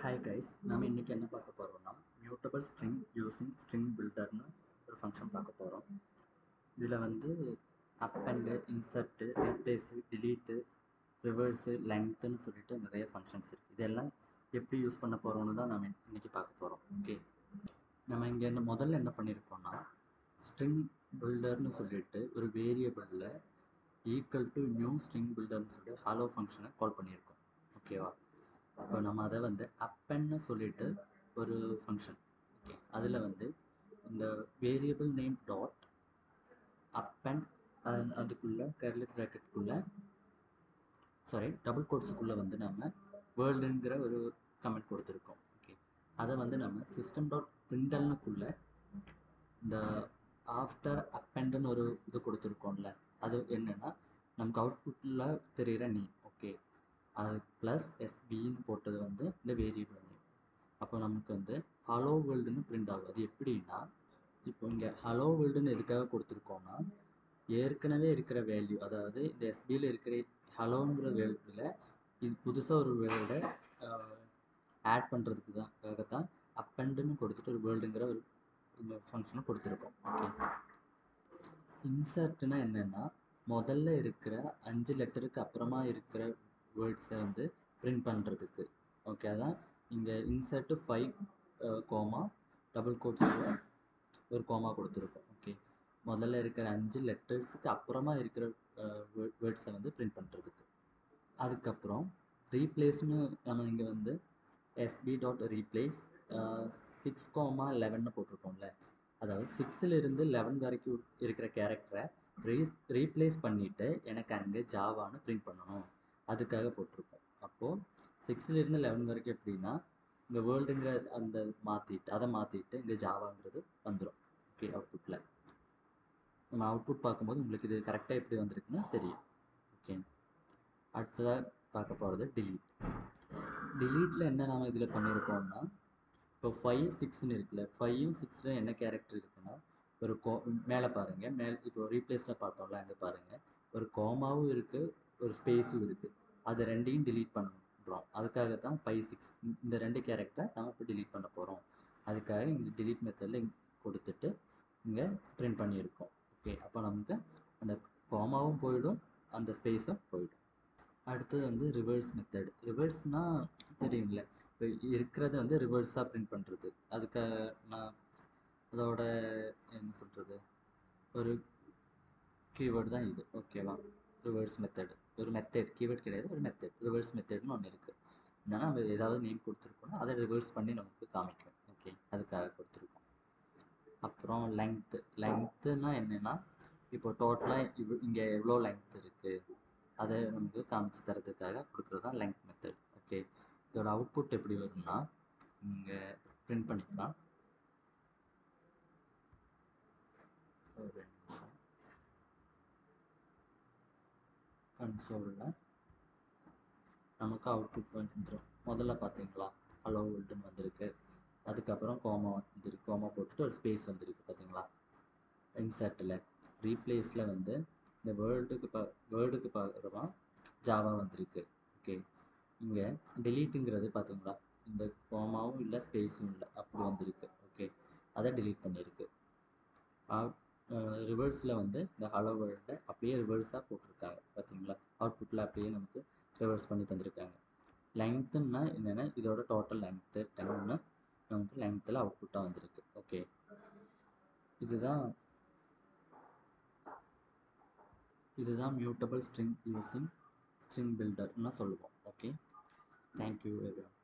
Hi guys, நம்ம இன்றைக்கி என்ன பார்க்க போகிறோம்னா மியூட்டபிள் ஸ்ட்ரிங் யூஸிங் ஸ்ட்ரிங் பில்டர்னு ஒரு ஃபங்க்ஷன் பார்க்க போகிறோம். இதில் வந்து அப்பெண்டு, இன்சர்ட்டு, ரீப்ளேஸு, டிலீட்டு, ரிவர்ஸு, லெங்க்த்துன்னு சொல்லிட்டு நிறைய ஃபங்க்ஷன்ஸ் இருக்குது. இதெல்லாம் எப்படி யூஸ் பண்ண போகிறோம்னு தான் நம்ம இன்றைக்கி பார்க்க போகிறோம். ஓகே, நம்ம இங்கே முதல்ல என்ன பண்ணியிருக்கோம்னா ஸ்ட்ரிங் பில்டர்னு சொல்லிட்டு ஒரு வேரியபிளில் ஈக்குவல் டு நியூ ஸ்ட்ரிங் பில்டர்னு சொல்லிட்டு ஹலோ ஃபங்க்ஷனை கால் பண்ணியிருக்கோம். ஓகேவா? இப்போ நம்ம அதை வந்து அப்பென்னு சொல்லிட்டு ஒரு ஃபங்க்ஷன், ஓகே, அதில் வந்து இந்த வேரியபிள் நேம் டாட் அப்பெண்ட் அதுக்குள்ளே கர்லி ப்ராக்கெட்டுக்குள்ளே டபுள் கோட்ஸுக்குள்ளே வந்து நம்ம வேர்ல்டுங்கிற ஒரு கமெண்ட் கொடுத்துருக்கோம். ஓகே, அதை வந்து நம்ம சிஸ்டம் டாட் பிரிண்டல்னுக்குள்ளே இந்த ஆஃப்டர் அப்பெண்டுன்னு ஒரு இது கொடுத்துருக்கோம்ல, அது என்னென்னா நமக்கு அவுட்புட்டில் தெரிகிற நேம். ஓகே, அது ப்ளஸ் எஸ்பின்னு போட்டது வந்து இந்த வேரியபிள் நேம். அப்போ நமக்கு வந்து ஹலோ வேர்ல்டுன்னு பிரிண்ட் ஆகும். அது எப்படின்னா, இப்போ இங்கே ஹலோ வேர்ல்டுன்னு எதுக்காக கொடுத்துருக்கோன்னா, ஏற்கனவே இருக்கிற வேல்யூ, அதாவது இந்த எஸ்பியில் இருக்கிற ஹலோங்கிற வேர்ல்டில் இது புதுசாக ஒரு வேர்ல்டை ஆட் பண்ணுறதுக்காகத்தான் அப்பெண்டுன்னு கொடுத்துட்டு ஒரு வேர்ல்டுங்கிற ஒரு ஃபங்க்ஷனை கொடுத்துருக்கோம். ஓகே, இன்சர்ட்னா என்னென்னா முதல்ல இருக்கிற 5 லெட்டருக்கு அப்புறமா இருக்கிற வேர்ட்ஸை வந்து பிரிண்ட் பண்ணுறதுக்கு. ஓகே, அதான் இங்கே இன்சர்ட்டு 5 கோமா டபுள் கோட்ஸில் ஒரு கோமா கொடுத்துருக்கோம். ஓகே, முதல்ல இருக்கிற 5 லெட்டர்ஸுக்கு அப்புறமா இருக்கிற வேர்ட்ஸை வந்து பிரிண்ட் பண்ணுறதுக்கு. அதுக்கப்புறம் ரீப்ளேஸ்னு நம்ம இங்கே வந்து எஸ்பி டாட் ரீப்ளேஸ் 6,11 போட்டிருக்கோம்ல, அதாவது 6லிருந்து 11 வரைக்கும் இருக்கிற கேரக்டரை ரீப்ளேஸ் பண்ணிவிட்டு எனக்கு அங்கே ஜாவான்னு பிரிண்ட் பண்ணணும், அதுக்காக போட்டிருக்கோம். அப்போது 6லிருந்து 11 வரைக்கும் எப்படின்னா இங்கே வேர்ல்டுங்கிற அந்த அதை மாற்றிட்டு இங்கே ஜாவாங்கிறது வந்துடும். ஓகே, அவுட்புட்டில் நம்ம அவுட்புட் பார்க்கும்போது உங்களுக்கு இது கரெக்டாக எப்படி வந்திருக்குன்னு தெரியும். ஓகே, அடுத்ததாக பார்க்க போகிறது டிலீட். டிலீட்டில் என்ன நாம் இதில் பண்ணியிருக்கோம்னா, இப்போ 5, 6ன்னு இருக்குல்ல, 5ம் 6லும் என்ன கேரக்டர் இருக்குன்னா ஒரு மேலே பாருங்கள், இப்போ ரீப்ளேஸில் பார்த்தோம்ல, அங்கே பாருங்கள் ஒரு கோமாவும் இருக்குது, ஒரு ஸ்பேஸும் இருக்குது. அது ரெண்டையும் டிலீட் பண்ணுறோம். அதுக்காக தான் 5, 6 இந்த 2 கேரக்டரை நம்ம இப்போ டிலீட் பண்ண போகிறோம். அதுக்காக இங்கே டிலீட் மெத்தடில் இங்கே கொடுத்துட்டு இங்கே பிரிண்ட் பண்ணியிருக்கோம். ஓகே, அப்போ நமக்கு அந்த கோமாவும் போயிடும், அந்த ஸ்பேஸும் போயிடும். அடுத்தது வந்து ரிவர்ஸ் மெத்தட். ரிவர்ஸ்னால் தெரியுங்களே, இப்போ இருக்கிறத வந்து ரிவர்ஸாக பிரிண்ட் பண்ணுறது. அதுக்கு நான் அதோட என்ன சொல்கிறது, ஒரு கீவேர்டு தான் இது. ஓகேவா? ரிவர்ஸ் மெத்தட் ஒரு மெத்தட், கீவேர்டு கிடையாது, ஒரு மெத்தட். ரிவர்ஸ் மெத்தட்னு ஒன்று இருக்குது. என்னன்னா நம்ம ஏதாவது நேம் கொடுத்துருக்கோன்னா அதை ரிவர்ஸ் பண்ணி நமக்கு காமிக்கும். ஓகே, அதுக்காக கொடுத்துருக்கோம். அப்புறம் லெங்க்த்துனா என்னென்னா, இப்போ டோட்டலாக இங்கே எவ்வளோ லெங்க்த் இருக்குது அதை நமக்கு காமிச்சு தரதுக்காக கொடுக்குறது தான் லெங்க் மெத்தட். ஓகே, இதோட அவுட்புட் எப்படி வரும்னா இங்கே பிரிண்ட் பண்ணிக்கலாம். ஒரு 2 நிமிஷம். கன்சோலில் நமக்கு அவுட்புட் வந்துடும். முதல்ல பார்த்தீங்களா ஹலோ வேர்ல்டுன்னு வந்திருக்கு, அதுக்கப்புறம் கோமா வந்துருக்கு, கோமா போட்டுட்டு ஒரு ஸ்பேஸ் வந்துருக்கு. பார்த்தீங்களா? இன்சர்ட்டில் ரீப்ளேஸில் வந்து இந்த வேர்டுக்கு பார்க்குறோமா ஜாவா வந்திருக்கு. ஓகே, இங்கே டெலீட்டுங்கிறது பார்த்தீங்களா, இந்த கோமாவும் இல்லை ஸ்பேஸும் இல்லை, அப்படி வந்திருக்கு. ஓகே, அதை டிலீட் பண்ணியிருக்கு. ரிவர்ஸில் வந்து இந்த ஹலோ வேர்ல்டை அப்படியே ரிவர்ஸாக போட்டிருக்காங்க. பார்த்தீங்களா? அவுட்புட்டில் அப்படியே நமக்கு ரிவர்ஸ் பண்ணி தந்திருக்காங்க. லெங்க்த்துன்னா என்னென்னா இதோட டோட்டல் லெங்க்த்து 10ன்னு நமக்கு லெங்க்த்தில் அவுட்புட்டாக வந்திருக்கு. ஓகே, இதுதான் மியூட்டபிள் ஸ்ட்ரிங் யூஸிங் ஸ்ட்ரிங் பில்டர்னு சொல்லுவோம். Okay, thank you everyone.